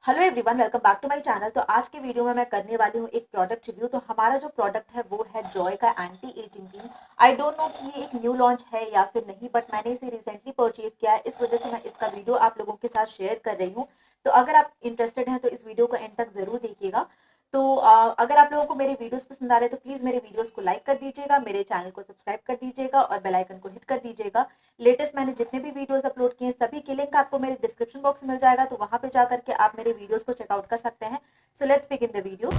Hello everyone, welcome back to my channel. तो आज के वीडियो में मैं करने वाली हूँ एक प्रोडक्ट रिव्यू। तो हमारा जो प्रोडक्ट है वो है जॉय का anti ageing cream. I don't know कि ये एक न्यू लॉन्च है या फिर नहीं, बट मैंने इसे रिसेंटली परचेज किया है, इस वजह से मैं इसका वीडियो आप लोगों के साथ शेयर कर रही हूँ। तो अगर आप इंटरेस्टेड हैं तो इस वीडियो को एंड तक जरूर देखिएगा। तो अगर आप लोगों को मेरे वीडियोस पसंद आ रहे हैं तो प्लीज मेरे वीडियोस को लाइक कर दीजिएगा, मेरे चैनल को सब्सक्राइब कर दीजिएगा और बेल आइकन को हिट कर दीजिएगा। लेटेस्ट मैंने जितने भी वीडियोस अपलोड किए हैं सभी के लिंक आपको मेरे डिस्क्रिप्शन बॉक्स में मिल जाएगा, तो वहां पे जाकर के आप मेरे वीडियोस को चेकआउट कर सकते हैं। So let's begin the video.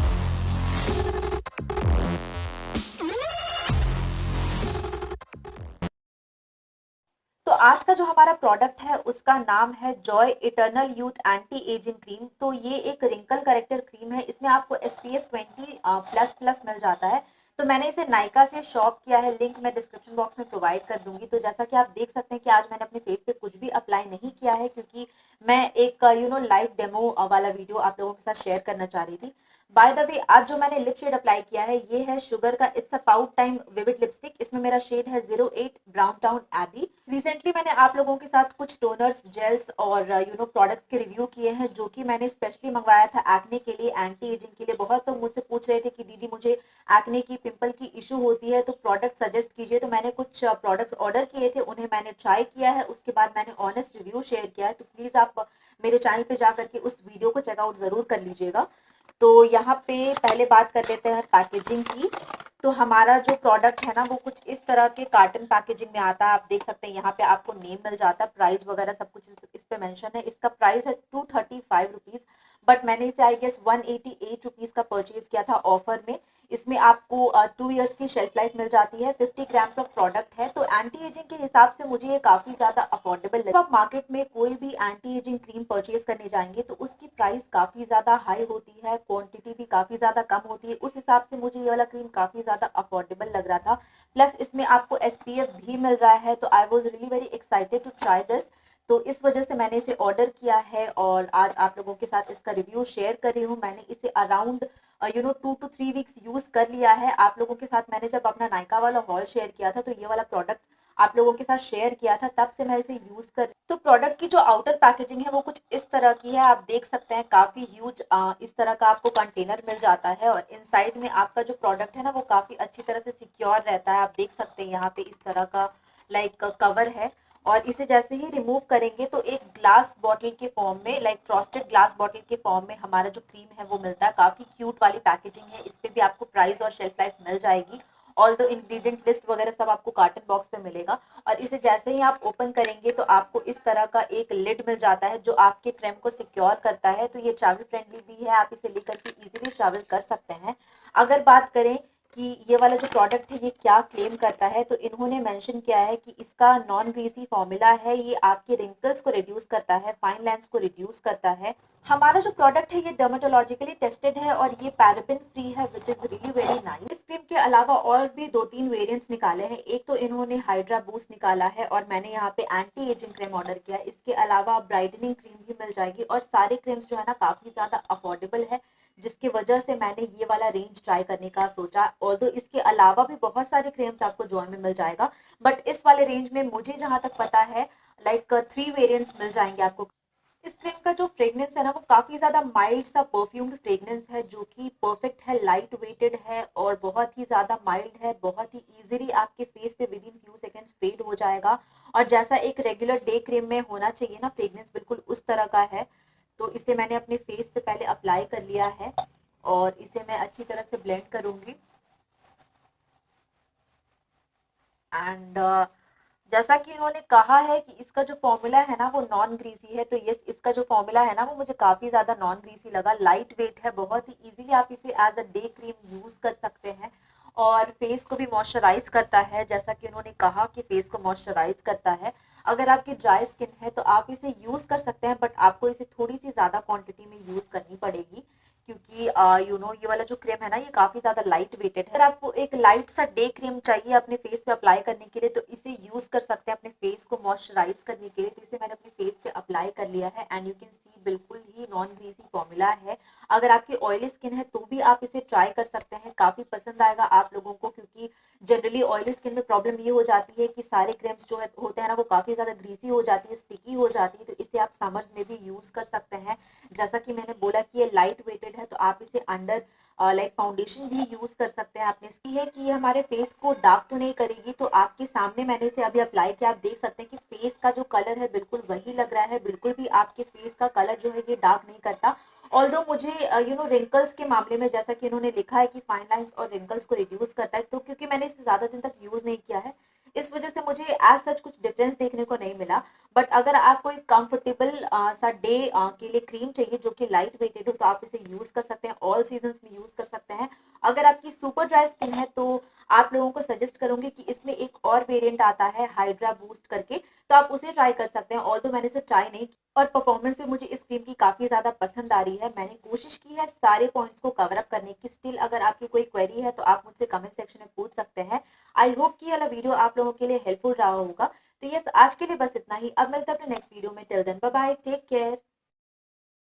तो आज का जो हमारा प्रोडक्ट है उसका नाम है Joy eternal youth anti ageing cream. तो ये एक रिंकल करेक्टर क्रीम है। इसमें आपको SPF 20 प्लस प्लस मिल जाता है। तो मैंने इसे नायका से शॉप किया है, लिंक मैं डिस्क्रिप्शन बॉक्स में प्रोवाइड कर दूंगी। तो जैसा कि आप देख सकते हैं कि आज मैंने अपने फेस पे कुछ भी अप्लाई नहीं किया है, क्योंकि मैं एक लाइव डेमो वाला वीडियो आप लोगों के साथ शेयर करना चाह रही थी। बाय द वे, आज जो मैंने लिप शेड अप्लाई किया है ये है शुगर का it's a pout time vivid lipstick. इसमें मेरा शेड है 08 ब्राउन टाउन एबी। रिसेंटली मैंने आप लोगों के साथ कुछ टोनर्स, जेल्स और प्रोडक्ट्स के रिव्यू किए हैं, जो कि मैंने स्पेशली मंगवाया था एक्ने के लिए, एंटी एजिंग के लिए। बहुत तो मुझसे पूछ रहे थे कि दीदी मुझे एक्ने की, पिंपल की इशू होती है तो प्रोडक्ट सजेस्ट कीजिए। तो मैंने कुछ प्रोडक्ट्स ऑर्डर किए थे, उन्हें मैंने ट्राई किया है, उसके बाद मैंने ऑनेस्ट रिव्यू शेयर किया है। तो प्लीज आप मेरे चैनल पे जाकर के उस वीडियो को चेकआउट जरूर कर लीजिएगा। तो यहाँ पे पहले बात कर लेते हैं पैकेजिंग की। तो हमारा जो प्रोडक्ट है ना वो कुछ इस तरह के कार्टन पैकेजिंग में आता है। आप देख सकते हैं यहाँ पे आपको नेम मिल जाता है, प्राइस वगैरह सब कुछ इस पे मेंशन है। इसका प्राइस है 235 रुपीज, बट मैंने इसे आई गेस 188 रुपीज का परचेज किया था ऑफर में। इसमें आपको 2 इयर्स की शेल्फ लाइफ मिल जाती है। 50 ग्राम्स ऑफ प्रोडक्ट है, तो एंटी एजिंग के हिसाब से मुझे ये काफी ज्यादा अफोर्डेबल लगा। आप मार्केट में कोई भी एंटी एजिंग क्रीम परचेज करने जाएंगे तो उसकी प्राइस काफी ज्यादा हाई होती है, क्वांटिटी भी काफी ज्यादा कम होती है। उस हिसाब से मुझे ये वाला क्रीम काफी ज्यादा अफोर्डेबल लग रहा था। प्लस इसमें आपको SPF भी मिल रहा है, तो I was really very excited to try this. तो इस वजह से मैंने इसे ऑर्डर किया है और आज आप लोगों के साथ इसका रिव्यू शेयर कर रही हूँ। मैंने इसे अराउंड 2 to 3 वीक्स यूज कर लिया है। आप लोगों के साथ मैंने जब अपना नायका वाला हॉल शेयर किया था तो ये वाला प्रोडक्ट आप लोगों के साथ शेयर किया था, तब से मैं इसे यूज कर। तो प्रोडक्ट की जो आउटर पैकेजिंग है वो कुछ इस तरह की है। आप देख सकते हैं काफी ह्यूज इस तरह का आपको कंटेनर मिल जाता है, और इनसाइड में आपका जो प्रोडक्ट है ना वो काफी अच्छी तरह से सिक्योर रहता है। आप देख सकते हैं यहाँ पे इस तरह का लाइक कवर है, और इसे जैसे ही रिमूव करेंगे तो एक ग्लास बॉटल के फॉर्म में, लाइक फ्रॉस्टेड ग्लास बॉटल के फॉर्म में हमारा जो क्रीम है वो मिलता है। काफी क्यूट वाली पैकेजिंग है। इस पे भी आपको प्राइस और शेल्फ लाइफ मिल जाएगी। ऑल दो इंग्रेडिएंट लिस्ट वगैरह सब आपको कार्टन बॉक्स पे मिलेगा। और इसे जैसे ही आप ओपन करेंगे तो आपको इस तरह का एक लिड मिल जाता है जो आपके क्रीम को सिक्योर करता है। तो ये ट्रैवल फ्रेंडली भी है, आप इसे लेकर के इजीली ट्रैवल कर सकते हैं। अगर बात करें कि ये वाला जो प्रोडक्ट है ये क्या क्लेम करता है, तो इन्होंने मेंशन किया है कि इसका नॉन ग्रीसी फॉर्मूला है, ये आपके रिंकल्स को रिड्यूस करता है, फाइन लाइंस को रिड्यूस करता है। हमारा जो प्रोडक्ट है ये डर्मेटोलॉजिकली टेस्टेड है और ये पैराबेन फ्री है, which is really very nice. इस क्रीम के अलावा और भी 2-3 वेरिएंट्स निकाले हैं। एक तो इन्होंने हाइड्रा बूस्ट निकाला है और मैंने यहाँ पे एंटी एजिंग क्रीम ऑर्डर किया। इसके अलावा ब्राइटनिंग क्रीम भी मिल जाएगी, और सारे क्रीम्स जो है ना काफी ज्यादा अफोर्डेबल है, जिसकी वजह से मैंने ये वाला रेंज ट्राई करने का सोचा। ऑल्दो इसके अलावा भी बहुत सारे क्रीम्स आपको जॉय में मिल जाएगा, बट इस वाले रेंज में मुझे जहां तक पता है लाइक 3 वेरिएंट्स मिल जाएंगे आपको। इस क्रीम का जो फ्रेग्रेंस है ना वो काफी ज्यादा माइल्ड सा परफ्यूम्ड फ्रेग्रेंस है, जो कि परफेक्ट है, लाइट वेटेड है और बहुत ही ज्यादा माइल्ड है। बहुत ही इजीली आपके फेस पे within few seconds fade हो जाएगा, और जैसा एक रेगुलर डे क्रीम में होना चाहिए ना फ्रेग्रेंस, बिल्कुल उस तरह का है। तो इसे मैंने अपने फेस पे पहले अप्लाई कर लिया है और इसे मैं अच्छी तरह से ब्लेंड करूंगी। एंड जैसा कि इन्होंने कहा है कि इसका जो फॉर्मूला है ना वो नॉन ग्रीसी है, तो ये इसका जो फॉर्मूला है ना वो मुझे काफी ज्यादा नॉन ग्रीसी लगा। लाइट वेट है, बहुत ही इजीली आप इसे as a day cream use कर सकते हैं, और फेस को भी मॉइस्चराइज करता है। जैसा कि उन्होंने कहा कि फेस को मॉइस्चराइज करता है। अगर आपकी ड्राई स्किन है तो आप इसे यूज कर सकते हैं, बट आपको इसे थोड़ी सी ज्यादा क्वांटिटी में यूज करनी पड़ेगी, कि ये वाला जो क्रीम है ना ये काफी ज्यादा लाइट वेटेड है। अगर आपको एक लाइट सा डे क्रीम चाहिए अपने फेस पे अप्लाई करने के लिए तो इसे यूज कर सकते हैं अपने फेस को मॉइस्चराइज करने के लिए। तो इसे मैंने अपने फेस पे अप्लाई कर लिया है एंड यू कैन सी बिल्कुल ही नॉन ग्रीसी फॉर्मूला है। अगर आपकी ऑयली स्किन है तो भी आप इसे ट्राई कर सकते हैं, काफी पसंद आएगा आप लोगों को, क्योंकि जनरली ऑयली स्किन में प्रॉब्लम ये हो जाती है कि सारे क्रीम्स जो है होते हैं ना वो काफी ज्यादा ग्रीसी हो जाती है, स्टिकी हो जाती है। तो इसे आप समर्स में भी यूज कर सकते हैं। जैसा कि मैंने बोला कि ये लाइट वेटेड है तो आप इसे अंडर लाइक फाउंडेशन भी यूज कर सकते हैं। आपने इसकी है कि ये हमारे फेस को डार्क तो नहीं करेगी। तो आपके सामने मैंने इसे अभी अप्लाई किया, आप देख सकते हैं कि फेस का जो कलर है बिल्कुल वही लग रहा है, बिल्कुल भी आपके फेस का कलर जो है ये डार्क नहीं करता। ऑल्दो मुझे रिंकल्स के मामले में जैसा कि इन्होंने लिखा है कि फाइन लाइंस और रिंकल्स को रिड्यूस करता है, तो क्योंकि मैंने इसे ज्यादा दिन तक यूज नहीं किया है इस वजह से मुझे एज सच कुछ डिफरेंस देखने को नहीं मिला। बट अगर आपको एक कंफर्टेबल सा डे के लिए क्रीम चाहिए जो कि लाइट वेटेड हो तो आप इसे यूज कर सकते हैं, ऑल सीजन में यूज कर सकते हैं। अगर आपकी सुपर ड्राई स्किन है तो आप लोगों को सजेस्ट करूंगी कि इसमें एक और वेरिएंट आता है हाइड्रा बूस्ट करके, तो आप उसे ट्राई कर सकते हैं। ऑल्दो मैंने इसे ट्राई नहीं किया और परफॉर्मेंस भी मुझे इस क्रीम की काफी ज्यादा पसंद आ रही है। मैंने कोशिश की है सारे पॉइंट्स को कवर अप करने की। स्टिल अगर आपकी कोई क्वेरी है तो आप मुझसे कमेंट सेक्शन में पूछ सकते हैं। आई होप कि ये वाला वीडियो आप लोगों के लिए हेल्पफुल रहा होगा। तो यस, आज के लिए बस इतना ही। अब मिलते हैं अपने नेक्स्ट वीडियो में। Till then bye bye, take care.